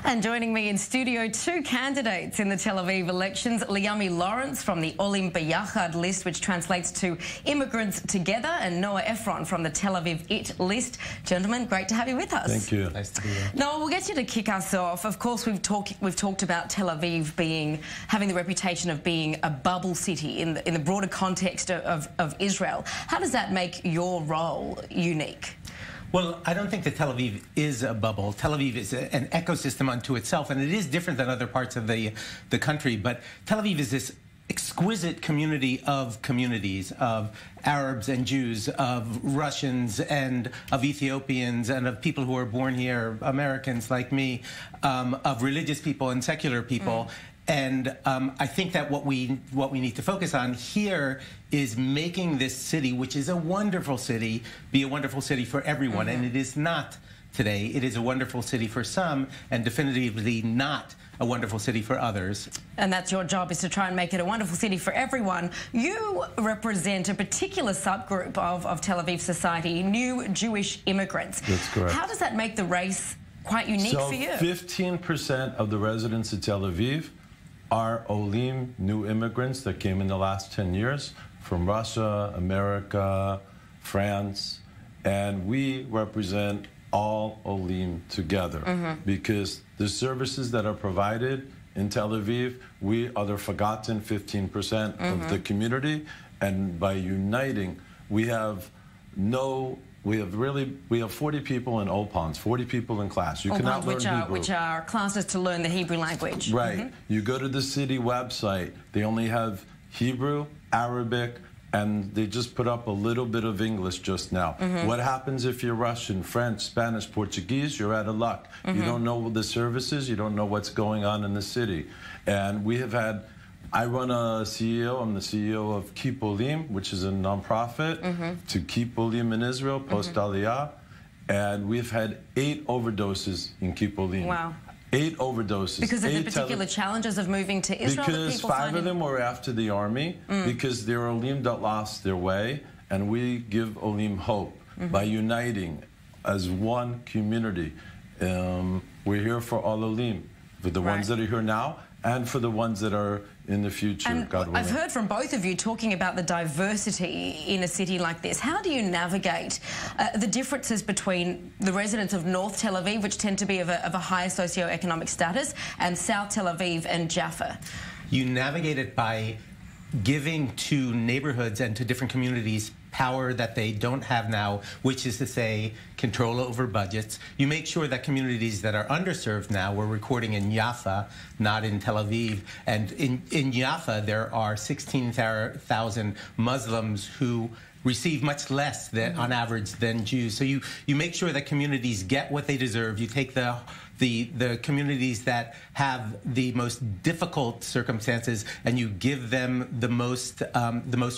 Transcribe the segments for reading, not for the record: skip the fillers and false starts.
And joining me in studio, two candidates in the Tel Aviv elections, Liami Lawrence from the Olim B'Yachad list, which translates to Immigrants Together, and Noah Efron from the Tel Aviv IT list. Gentlemen, great to have you with us. Thank you. Nice to be here. Noah, we'll get you to kick us off. Of course, we've talked about Tel Aviv having the reputation of being a bubble city in the broader context of Israel. How does that make your role unique? Well, I don't think that Tel Aviv is a bubble. Tel Aviv is an ecosystem unto itself, and it is different than other parts of the country. But Tel Aviv is this exquisite community of communities, of Arabs and Jews, of Russians and of Ethiopians and of people who are born here, Americans like me, of religious people and secular people. And I think that what we need to focus on here is making this city, which is a wonderful city, be a wonderful city for everyone. And it is not today. It is a wonderful city for some, and definitively not a wonderful city for others. And that's your job, is to try and make it a wonderful city for everyone. You represent a particular subgroup of Tel Aviv society, new Jewish immigrants. That's correct. How does that make the race quite unique for you? 15% of the residents of Tel Aviv are Olim, new immigrants that came in the last 10 years from Russia, America, France, and we represent all Olim together because the services that are provided in Tel Aviv, we are the forgotten 15% of the community, and by uniting, we have 40 people in Opans, 40 people in class. You cannot learn Hebrew. Which are classes to learn the Hebrew language. Right. You go to the city website, they only have Hebrew, Arabic, and they just put up a little bit of English just now. What happens if you're Russian, French, Spanish, Portuguese? You're out of luck. You don't know the services, you don't know what's going on in the city. And we have had, I run a CEO, I'm the CEO of Keep Olim, which is a nonprofit to keep Olim in Israel, post Aliyah. And we've had 8 overdoses in Keep Olim. Wow. 8 overdoses. Because of the particular challenges of moving to Israel? Because 5 of them were after the army, because they're Olim that lost their way, and we give Olim hope by uniting as one community. We're here for all Olim, for the ones that are here now, and for the ones that are in the future, and God willing. I've heard from both of you talking about the diversity in a city like this. How do you navigate the differences between the residents of North Tel Aviv, which tend to be of a higher socioeconomic status, and South Tel Aviv and Jaffa? You navigate it by giving to neighborhoods and to different communities power that they don't have now, which is to say control over budgets. You make sure that communities that are underserved now, we're recording in Jaffa, not in Tel Aviv, and in Jaffa there are 16,000 Muslims who receive much less than, on average, than Jews. So you make sure that communities get what they deserve. You take the communities that have the most difficult circumstances and you give them the most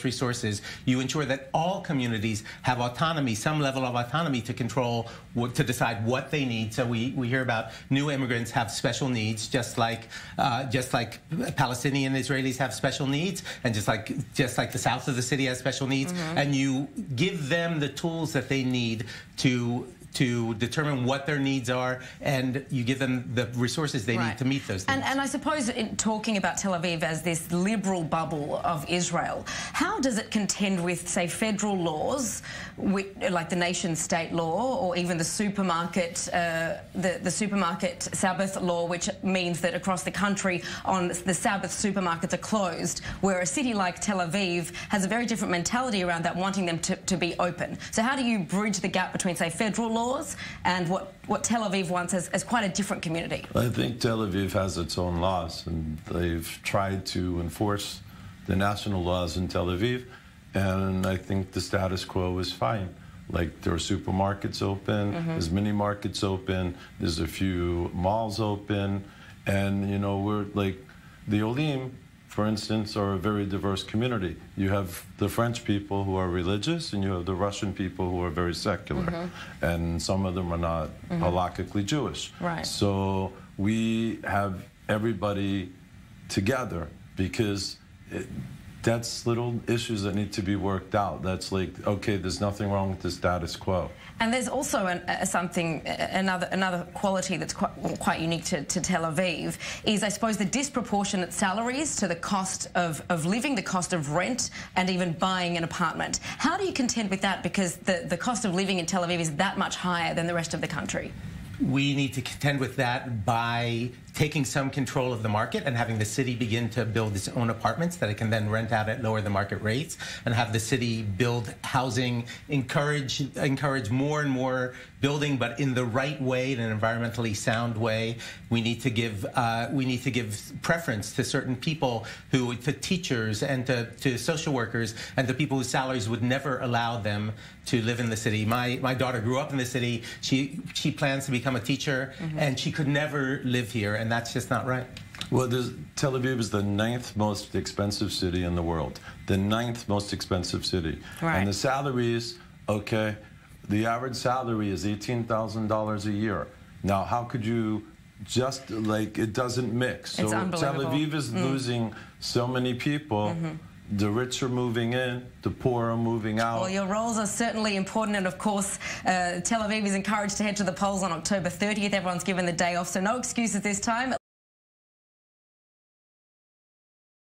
resources. You ensure that all communities have autonomy, some level of autonomy to control, to decide what they need. So we hear about new immigrants have special needs, just like Palestinian Israelis have special needs, and just like the south of the city has special needs. And you give them the tools that they need to determine what their needs are, and you give them the resources they need to meet those needs. And I suppose in talking about Tel Aviv as this liberal bubble of Israel, how does it contend with, say, federal laws, like the nation-state law, or even the supermarket Sabbath law, which means that across the country on the Sabbath supermarkets are closed, where a city like Tel Aviv has a very different mentality around that, wanting them to be open. So how do you bridge the gap between, say, federal laws and what Tel Aviv wants as quite a different community? I think Tel Aviv has its own laws, and they've tried to enforce the national laws in Tel Aviv, and I think the status quo is fine. Like, there are supermarkets open, there's mini markets open, there's a few malls open, and, you know, we're like, the Olim, for instance, are a very diverse community. You have the French people who are religious, and you have the Russian people who are very secular. And some of them are not halakhically Jewish. Right. So we have everybody together because That's little issues that need to be worked out. That's like, okay, there's nothing wrong with the status quo. And there's also another quality that's quite unique to Tel Aviv is, I suppose, the disproportionate salaries to the cost of living, the cost of rent, and even buying an apartment. How do you contend with that? Because the cost of living in Tel Aviv is that much higher than the rest of the country. We need to contend with that by taking some control of the market and having the city begin to build its own apartments that it can then rent out at lower than market rates, and have the city build housing, encourage more and more building, but in the right way, in an environmentally sound way. We need to give preference to certain people, to teachers and to social workers and to people whose salaries would never allow them to live in the city. My daughter grew up in the city. She plans to become a teacher, and she could never live here, and that's just not right. Well, Tel Aviv is the 9th most expensive city in the world. The 9th most expensive city. Right. And the salaries, okay, the average salary is $18,000 a year. Now, how could you just, like, it doesn't mix. It's so unbelievable. Tel Aviv is losing so many people. The rich are moving in, the poor are moving out. Well, your roles are certainly important, and of course, Tel Aviv is encouraged to head to the polls on October 30th. Everyone's given the day off, so no excuses this time.